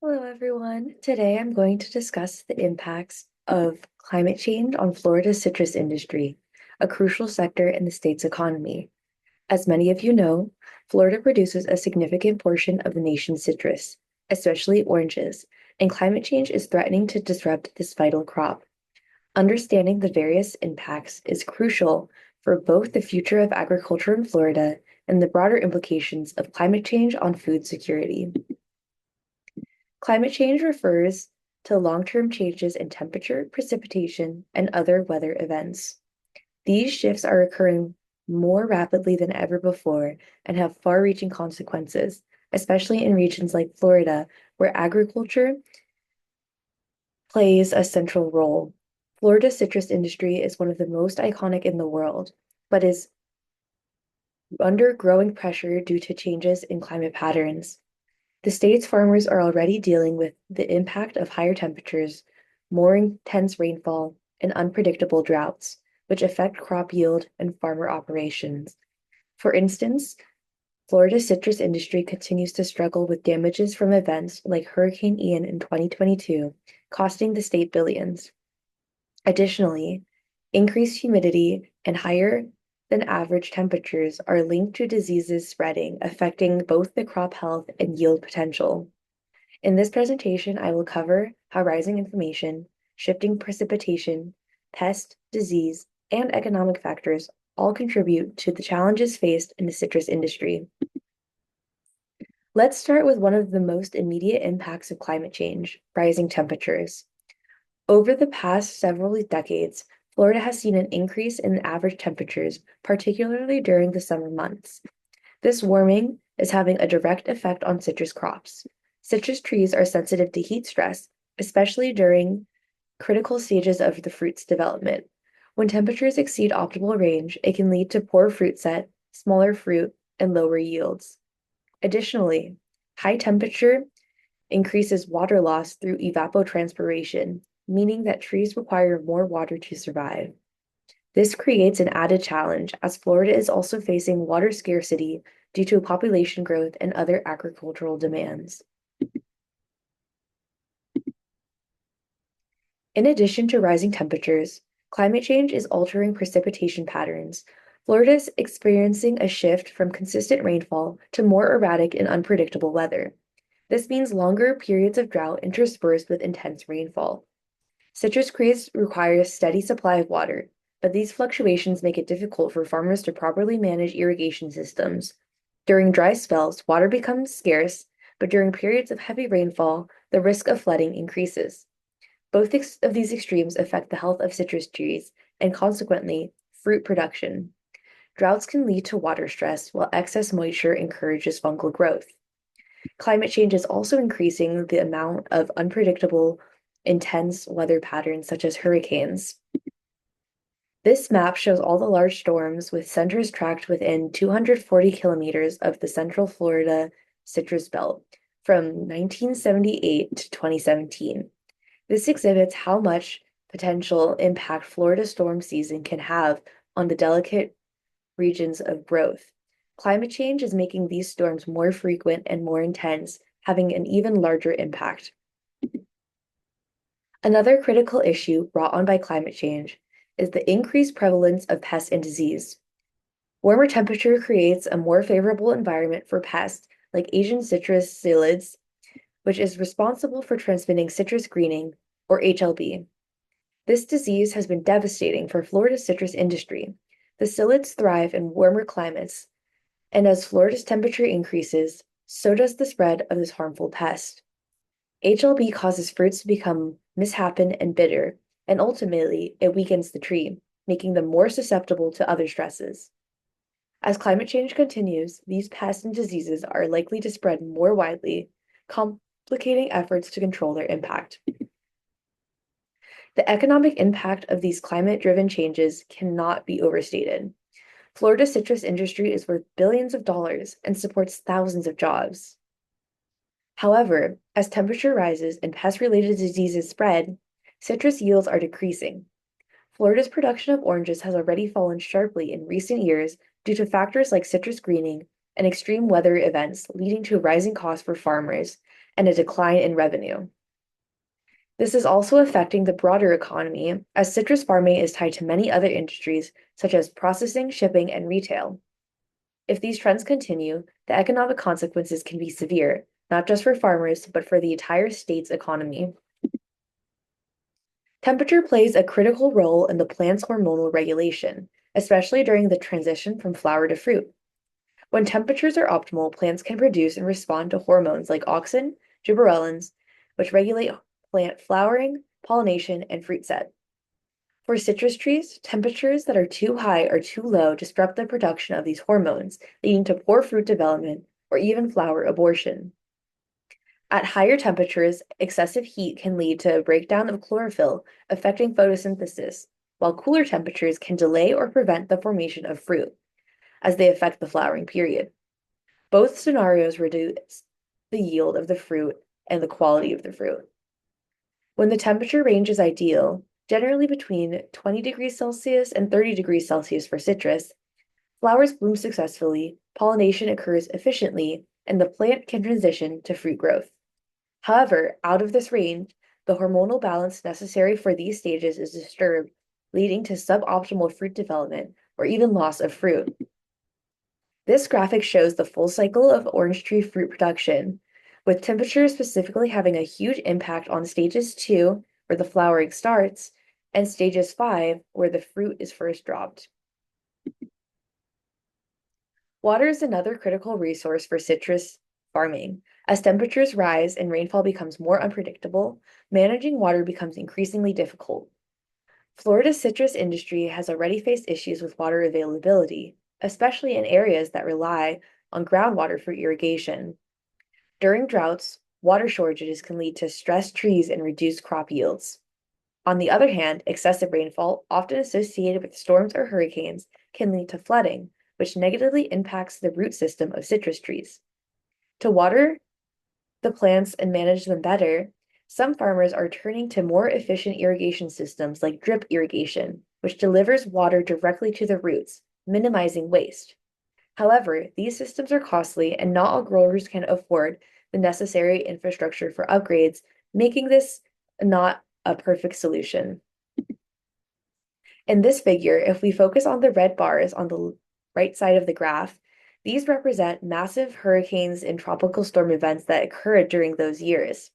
Hello, everyone. Today I'm going to discuss the impacts of climate change on Florida's citrus industry, a crucial sector in the state's economy. As many of you know, Florida produces a significant portion of the nation's citrus, especially oranges, and climate change is threatening to disrupt this vital crop. Understanding the various impacts is crucial for both the future of agriculture in Florida and the broader implications of climate change on food security. Climate change refers to long-term changes in temperature, precipitation, and other weather events. These shifts are occurring more rapidly than ever before and have far-reaching consequences, especially in regions like Florida, where agriculture plays a central role. Florida's citrus industry is one of the most iconic in the world, but is under growing pressure due to changes in climate patterns. The state's farmers are already dealing with the impact of higher temperatures, more intense rainfall, and unpredictable droughts, which affect crop yield and farmer operations. For instance, Florida's citrus industry continues to struggle with damages from events like Hurricane Ian in 2022, costing the state billions. Additionally, increased humidity and higher than average temperatures are linked to diseases spreading, affecting both the crop health and yield potential. In this presentation, I will cover how rising inflammation, shifting precipitation, pest, disease, and economic factors all contribute to the challenges faced in the citrus industry. Let's start with one of the most immediate impacts of climate change, rising temperatures. Over the past several decades, Florida has seen an increase in average temperatures, particularly during the summer months. This warming is having a direct effect on citrus crops. Citrus trees are sensitive to heat stress, especially during critical stages of the fruit's development. When temperatures exceed optimal range, it can lead to poor fruit set, smaller fruit, and lower yields. Additionally, high temperature increases water loss through evapotranspiration, meaning that trees require more water to survive. This creates an added challenge as Florida is also facing water scarcity due to population growth and other agricultural demands. In addition to rising temperatures, climate change is altering precipitation patterns. Florida is experiencing a shift from consistent rainfall to more erratic and unpredictable weather. This means longer periods of drought interspersed with intense rainfall. Citrus trees require a steady supply of water, but these fluctuations make it difficult for farmers to properly manage irrigation systems. During dry spells, water becomes scarce, but during periods of heavy rainfall, the risk of flooding increases. Both of these extremes affect the health of citrus trees and consequently fruit production. Droughts can lead to water stress, while excess moisture encourages fungal growth. Climate change is also increasing the amount of unpredictable, intense weather patterns such as hurricanes. This map shows all the large storms with centers tracked within 240 kilometers of the central Florida citrus belt from 1978 to 2017. This exhibits how much potential impact Florida storm season can have on the delicate regions of growth. Climate change is making these storms more frequent and more intense, having an even larger impact. Another critical issue brought on by climate change is the increased prevalence of pests and disease. Warmer temperature creates a more favorable environment for pests like Asian citrus psyllids, which is responsible for transmitting citrus greening, or HLB. This disease has been devastating for Florida's citrus industry. The psyllids thrive in warmer climates, and as Florida's temperature increases, so does the spread of this harmful pest. HLB causes fruits to become misshapen and bitter, and ultimately it weakens the tree, making them more susceptible to other stresses. As climate change continues, these pests and diseases are likely to spread more widely, complicating efforts to control their impact. The economic impact of these climate-driven changes cannot be overstated. Florida's citrus industry is worth billions of dollars and supports thousands of jobs. However, as temperature rises and pest-related diseases spread, citrus yields are decreasing. Florida's production of oranges has already fallen sharply in recent years due to factors like citrus greening and extreme weather events leading to rising costs for farmers. and a decline in revenue. This is also affecting the broader economy, as citrus farming is tied to many other industries, such as processing, shipping, and retail. If these trends continue, the economic consequences can be severe, not just for farmers, but for the entire state's economy. Temperature plays a critical role in the plant's hormonal regulation, especially during the transition from flower to fruit. When temperatures are optimal, plants can produce and respond to hormones like auxin, gibberellins, which regulate plant flowering, pollination, and fruit set. For citrus trees, temperatures that are too high or too low disrupt the production of these hormones, leading to poor fruit development or even flower abortion. At higher temperatures, excessive heat can lead to a breakdown of chlorophyll, affecting photosynthesis, while cooler temperatures can delay or prevent the formation of fruit, as they affect the flowering period. Both scenarios reduce the yield of the fruit and the quality of the fruit. When the temperature range is ideal, generally between 20 degrees Celsius and 30 degrees Celsius for citrus, flowers bloom successfully, pollination occurs efficiently, and the plant can transition to fruit growth. However, out of this range, the hormonal balance necessary for these stages is disturbed, leading to suboptimal fruit development or even loss of fruit. This graphic shows the full cycle of orange tree fruit production, with temperature specifically having a huge impact on stages 2, where the flowering starts, and stages 5, where the fruit is first dropped. Water is another critical resource for citrus farming. As temperatures rise and rainfall becomes more unpredictable, managing water becomes increasingly difficult. Florida's citrus industry has already faced issues with water availability, especially in areas that rely on groundwater for irrigation. During droughts, water shortages can lead to stressed trees and reduced crop yields. On the other hand, excessive rainfall, often associated with storms or hurricanes, can lead to flooding, which negatively impacts the root system of citrus trees. To water the plants and manage them better, some farmers are turning to more efficient irrigation systems like drip irrigation, which delivers water directly to the roots, minimizing waste. However, these systems are costly and not all growers can afford the necessary infrastructure for upgrades, making this not a perfect solution. In this figure, if we focus on the red bars on the right side of the graph, these represent massive hurricanes and tropical storm events that occurred during those years.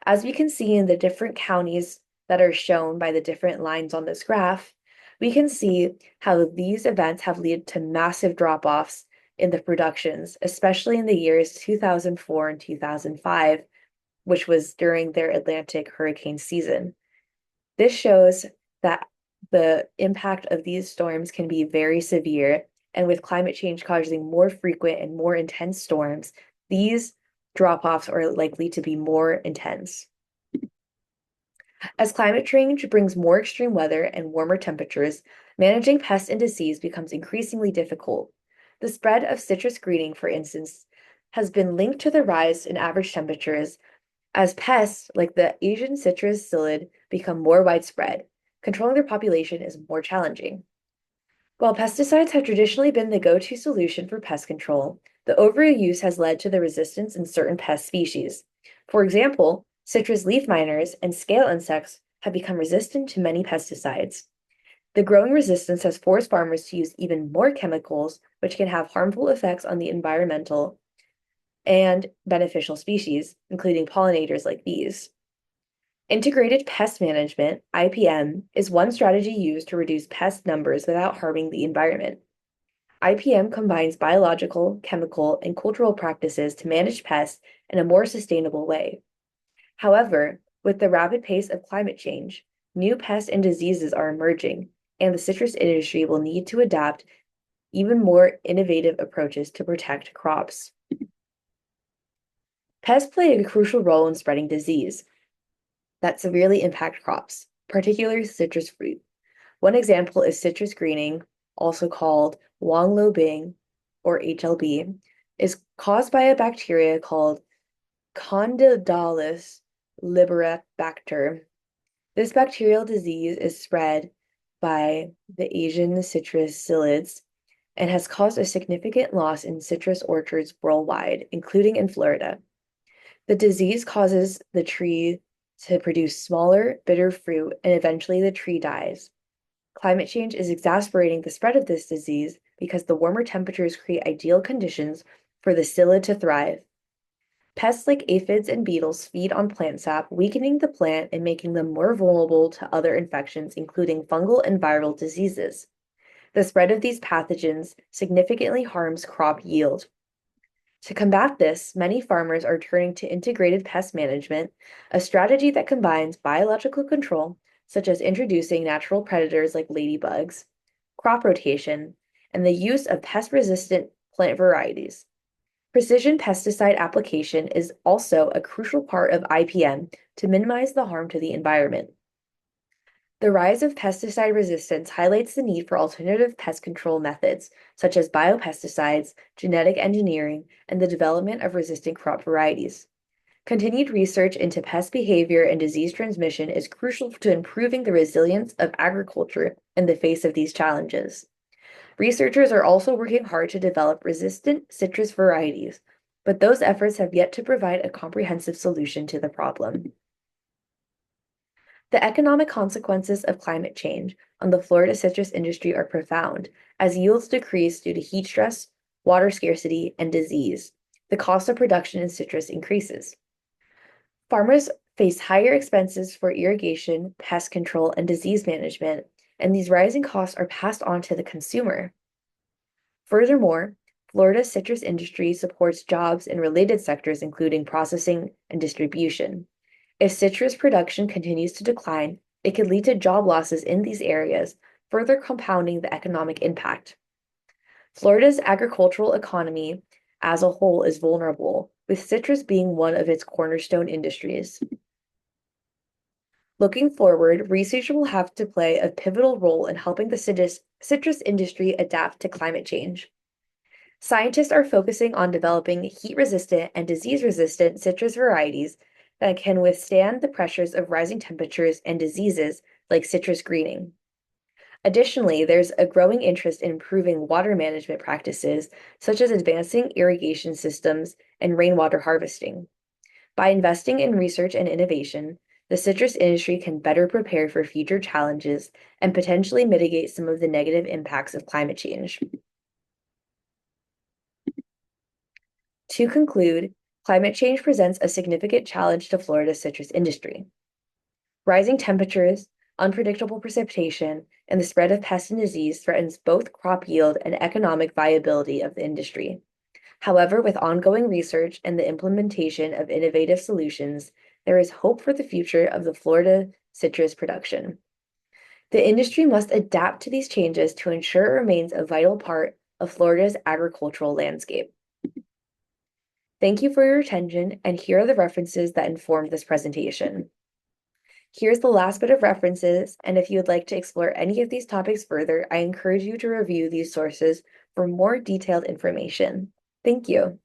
As we can see in the different counties that are shown by the different lines on this graph, we can see how these events have led to massive drop-offs in the productions, especially in the years 2004 and 2005, which was during their Atlantic hurricane season. This shows that the impact of these storms can be very severe, and with climate change causing more frequent and more intense storms, these drop-offs are likely to be more intense. As climate change brings more extreme weather and warmer temperatures, managing pests and disease becomes increasingly difficult. The spread of citrus greening, for instance, has been linked to the rise in average temperatures as pests like the Asian citrus psyllid become more widespread. Controlling their population is more challenging. While pesticides have traditionally been the go-to solution for pest control, the overuse has led to the resistance in certain pest species. For example, citrus leaf miners and scale insects have become resistant to many pesticides. The growing resistance has forced farmers to use even more chemicals, which can have harmful effects on the environmental and beneficial species, including pollinators like bees. Integrated pest management, IPM, is one strategy used to reduce pest numbers without harming the environment. IPM combines biological, chemical, and cultural practices to manage pests in a more sustainable way. However, with the rapid pace of climate change, new pests and diseases are emerging, and the citrus industry will need to adapt even more innovative approaches to protect crops. Pests play a crucial role in spreading disease that severely impact crops, particularly citrus fruit. One example is citrus greening, also called Wang Lo Bing or HLB, is caused by a bacteria called Candidalus liberibacter. This bacterial disease is spread by the Asian citrus psyllids and has caused a significant loss in citrus orchards worldwide, including in Florida. The disease causes the tree to produce smaller, bitter fruit, and eventually the tree dies. Climate change is exacerbating the spread of this disease because the warmer temperatures create ideal conditions for the psyllid to thrive. Pests like aphids and beetles feed on plant sap, weakening the plant and making them more vulnerable to other infections, including fungal and viral diseases. The spread of these pathogens significantly harms crop yield. To combat this, many farmers are turning to integrated pest management, a strategy that combines biological control, such as introducing natural predators like ladybugs, crop rotation, and the use of pest-resistant plant varieties. Precision pesticide application is also a crucial part of IPM to minimize the harm to the environment. The rise of pesticide resistance highlights the need for alternative pest control methods, such as biopesticides, genetic engineering, and the development of resistant crop varieties. Continued research into pest behavior and disease transmission is crucial to improving the resilience of agriculture in the face of these challenges. Researchers are also working hard to develop resistant citrus varieties, but those efforts have yet to provide a comprehensive solution to the problem. The economic consequences of climate change on the Florida citrus industry are profound, as yields decrease due to heat stress, water scarcity, and disease. The cost of production in citrus increases. Farmers face higher expenses for irrigation, pest control, and disease management, and these rising costs are passed on to the consumer. Furthermore, Florida's citrus industry supports jobs in related sectors, including processing and distribution. If citrus production continues to decline, it could lead to job losses in these areas, further compounding the economic impact. Florida's agricultural economy as a whole is vulnerable, with citrus being one of its cornerstone industries. Looking forward, research will have to play a pivotal role in helping the citrus industry adapt to climate change. Scientists are focusing on developing heat-resistant and disease-resistant citrus varieties that can withstand the pressures of rising temperatures and diseases like citrus greening. Additionally, there's a growing interest in improving water management practices, such as advancing irrigation systems and rainwater harvesting. By investing in research and innovation, the citrus industry can better prepare for future challenges and potentially mitigate some of the negative impacts of climate change. To conclude, climate change presents a significant challenge to Florida's citrus industry. Rising temperatures, unpredictable precipitation, and the spread of pest and disease threatens both crop yield and economic viability of the industry. However, with ongoing research and the implementation of innovative solutions, there is hope for the future of the Florida citrus production. The industry must adapt to these changes to ensure it remains a vital part of Florida's agricultural landscape. Thank you for your attention, and here are the references that informed this presentation. Here's the last bit of references, and if you would like to explore any of these topics further, I encourage you to review these sources for more detailed information. Thank you.